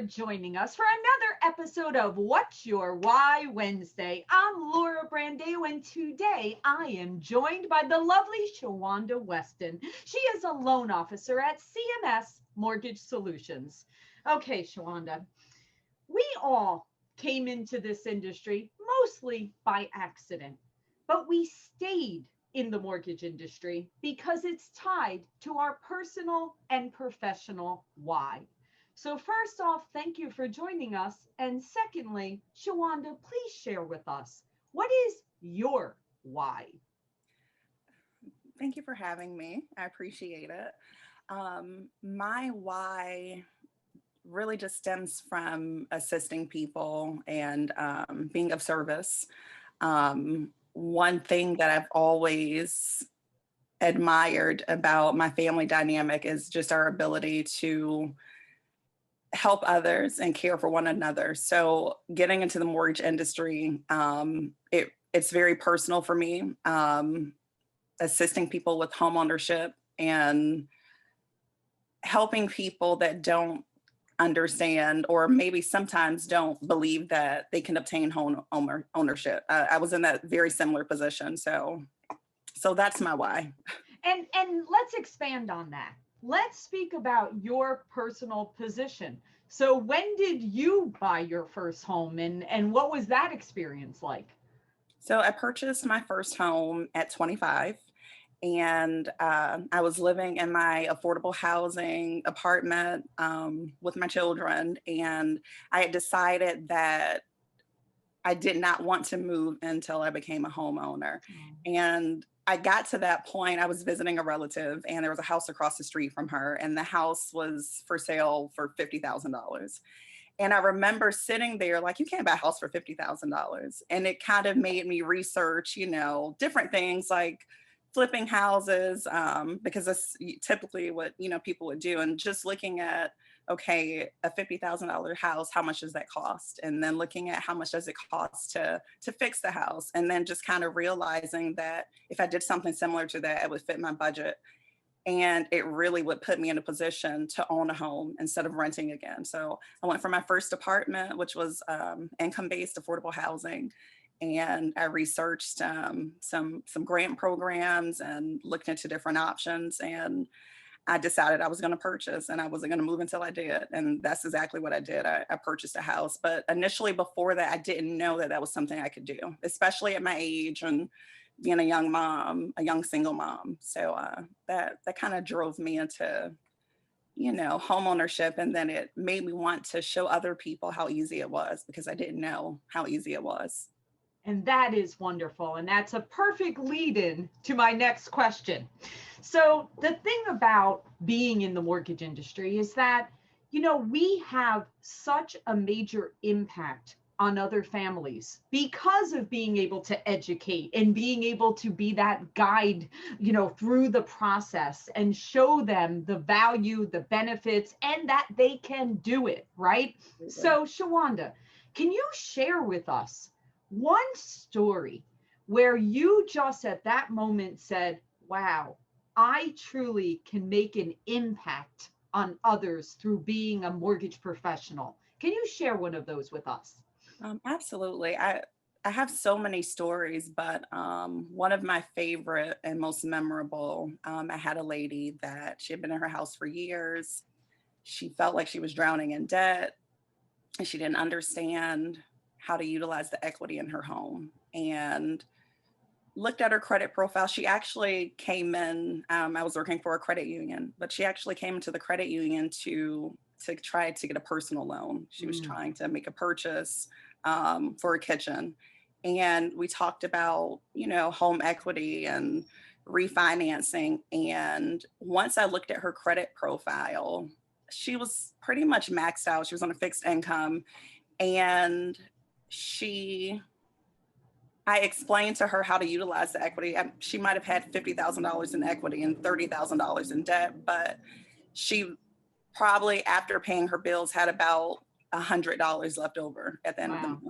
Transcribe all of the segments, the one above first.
joining us for another episode of What's Your Why Wednesday. I'm Laura Brandao, and today I am joined by the lovely Shawanda Weston. She is a loan officer at CMS Mortgage Solutions. Okay, Shawanda, we all came into this industry mostly by accident, but we stayed in the mortgage industry because it's tied to our personal and professional why. So, first off, thank you for joining us. And secondly, Shawanda, please share with us what is your why? Thank you for having me. I appreciate it. My why really just stems from assisting people and being of service. One thing that I've always admired about my family dynamic is just our ability to help others and care for one another. So getting into the mortgage industry, it's very personal for me. Assisting people with home ownership and helping people that don't understand or maybe sometimes don't believe that they can obtain ownership. I was in that very similar position. So that's my why. And let's expand on that. Let's speak about your personal position. So, when did you buy your first home, and what was that experience like? So I purchased my first home at 25, and I was living in my affordable housing apartment with my children. And I had decided that I did not want to move until I became a homeowner. And I got to that point. I was visiting a relative, and there was a house across the street from her, and the house was for sale for $50,000. And I remember sitting there like, you can't buy a house for $50,000. And it kind of made me research, different things like flipping houses, because that's typically what, people would do. And just looking at, okay, a $50,000 house, how much does that cost? And then looking at how much does it cost to fix the house? And then just kind of realizing that if I did something similar to that, it would fit my budget. And it really would put me in a position to own a home instead of renting again. So I went for my first apartment, which was income-based affordable housing. And I researched some grant programs and looked into different options. And I decided I was going to purchase, and I wasn't going to move until I did. And that's exactly what I did. I purchased a house. But initially, before that, I didn't know that that was something I could do, especially at my age and being a young mom, a young single mom. So that kind of drove me into, home ownership. And then it made me want to show other people how easy it was, because I didn't know how easy it was. And that is wonderful. And that's a perfect lead in to my next question. So, the thing about being in the mortgage industry is that, we have such a major impact on other families because of being able to educate and being able to be that guide, through the process and show them the value, the benefits, and that they can do it, right? So, Shawanda, can you share with us one story where you just at that moment said, wow, I truly can make an impact on others through being a mortgage professional? Can you share one of those with us? Absolutely. I have so many stories, but one of my favorite and most memorable, I had a lady that she had been in her house for years. She felt like she was drowning in debt, and she didn't understand how to utilize the equity in her home. And looked at her credit profile. She actually came in, I was working for a credit union, but she actually came into the credit union to try to get a personal loan. She was trying to make a purchase for a kitchen. And we talked about, home equity and refinancing. And once I looked at her credit profile, she was pretty much maxed out. She was on a fixed income. And I explained to her how to utilize the equity. She might have had $50,000 in equity and $30,000 in debt, but she probably, after paying her bills, had about $100 left over at the end of the month.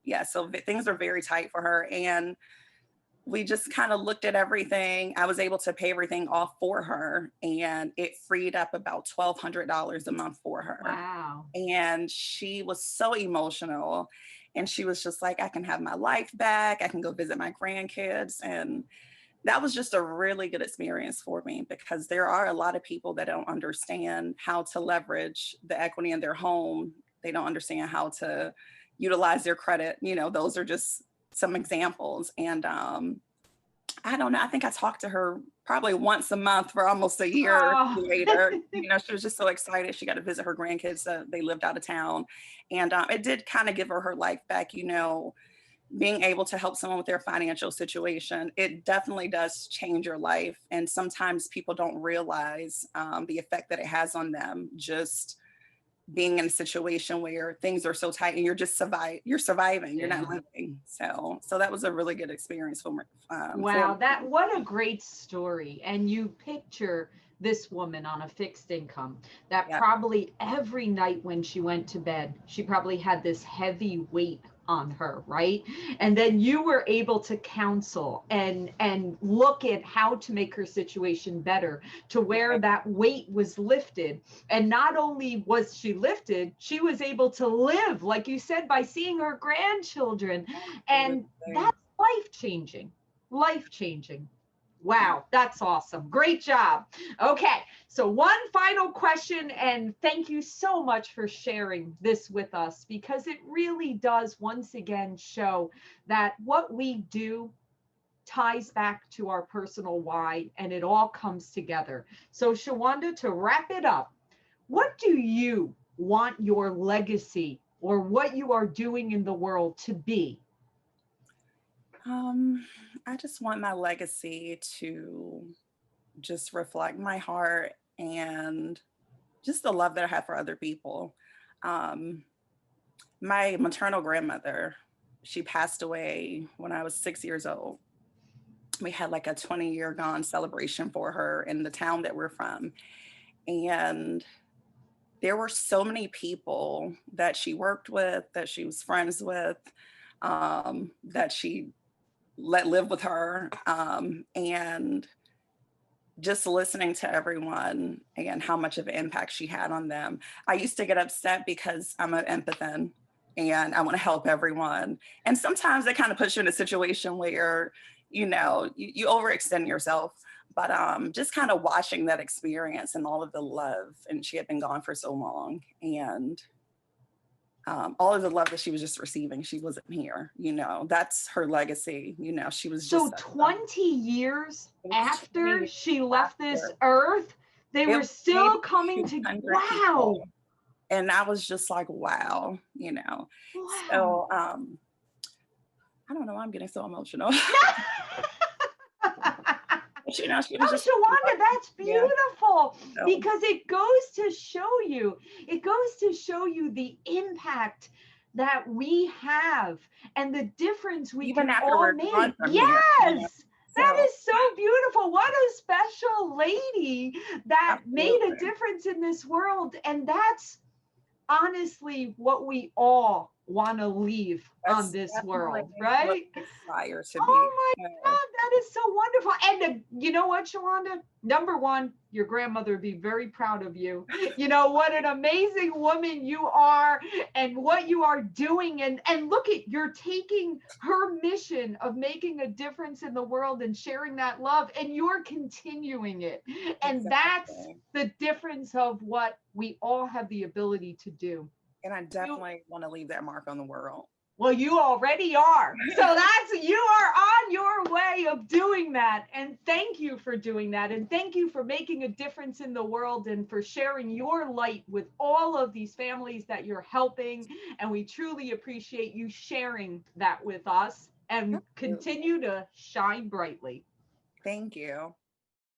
Yeah, so things are very tight for her. And we just kind of looked at everything. I was able to pay everything off for her, and it freed up about $1,200 a month for her. Wow. And she was so emotional. And she was just like, I can have my life back. I can go visit my grandkids. And that was just a really good experience for me, because there are a lot of people that don't understand how to leverage the equity in their home. They don't understand how to utilize their credit. Those are just some examples. And I don't know. I think I talked to her probably once a month for almost a year Oh. later. She was just so excited. She got to visit her grandkids. They lived out of town. And it did kind of give her life back, being able to help someone with their financial situation. It definitely does change your life. And sometimes people don't realize the effect that it has on them, just being in a situation where things are so tight and you're just surviving, you're not living. So that was a really good experience for me. Wow, what a great story. And you picture this woman on a fixed income that probably every night when she went to bed, she probably had this heavy weight on her, right? And then you were able to counsel and look at how to make her situation better, to where that weight was lifted. And not only was she lifted, she was able to live, like you said, by seeing her grandchildren. And that's life-changing. Life-changing. Wow, that's awesome. Great job. Okay, so one final question, and thank you so much for sharing this with us, because it really does once again show that what we do ties back to our personal why, and it all comes together. So Shawanda, to wrap it up, what do you want your legacy or what you are doing in the world to be? I just want my legacy to just reflect my heart and just the love that I have for other people. Um, my maternal grandmother, she passed away when I was 6 years old. We had like a 20-year gone celebration for her in the town that we're from. And there were so many people that she worked with, that she was friends with, that she let live with her. And just listening to everyone and how much of an impact she had on them. I used to get upset because I'm an empathic and I want to help everyone. And sometimes that kind of puts you in a situation where, you overextend yourself. But just kind of watching that experience and all of the love, and she had been gone for so long, and all of the love that she was just receiving, she wasn't here, that's her legacy. She was So just 20 years after 20 she left this after. earth, they It were was still maybe coming to, 200 wow. people. And I was just like, wow. Wow. So I don't know, I'm getting so emotional. She was just Shawanda, that's beautiful, So, because it goes to show you the impact that we have and the difference we even can after all we're make. gone from here. Yes. That So, is so beautiful. What a special lady that made a difference in this world. And that's honestly what we all want to leave on this world, right? Aspire to be. Oh my God, that is so wonderful. And you know what, Shawanda? Number one, your grandmother would be very proud of you. You know what an amazing woman you are and what you are doing. And look at, you're taking her mission of making a difference in the world and sharing that love, and you're continuing it. And that's the difference of what we all have the ability to do. And I definitely want to leave that mark on the world. Well, you already are. So you are on your way of doing that. And thank you for doing that. And thank you for making a difference in the world and for sharing your light with all of these families that you're helping. And we truly appreciate you sharing that with us, and continue to shine brightly. Thank you.